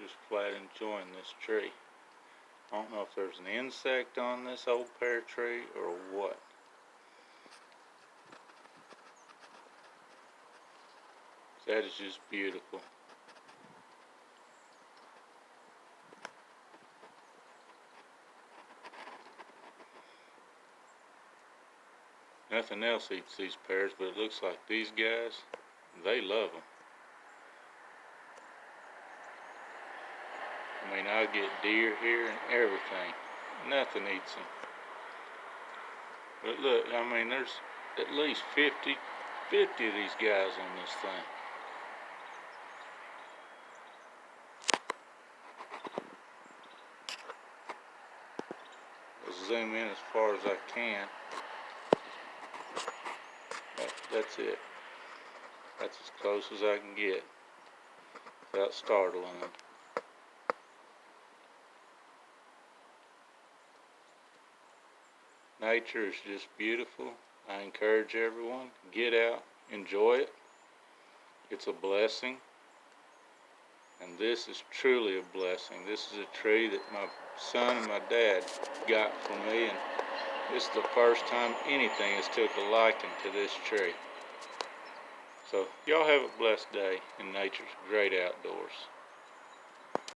just flat enjoying this tree. I don't know if there's an insect on this old pear tree or what. That is just beautiful. Nothing else eats these pears, but it looks like these guys, they love them. I mean, I get deer here and everything. Nothing eats them. But look, I mean, there's at least 50 of these guys on this thing. I'll zoom in as far as I can. That's it. That's as close as I can get without startling them. Nature is just beautiful. I encourage everyone, get out, enjoy it. It's a blessing. And this is truly a blessing. This is a tree that my son and my dad got for me, and this is the first time anything has took a liking to this tree. So y'all have a blessed day in nature's great outdoors.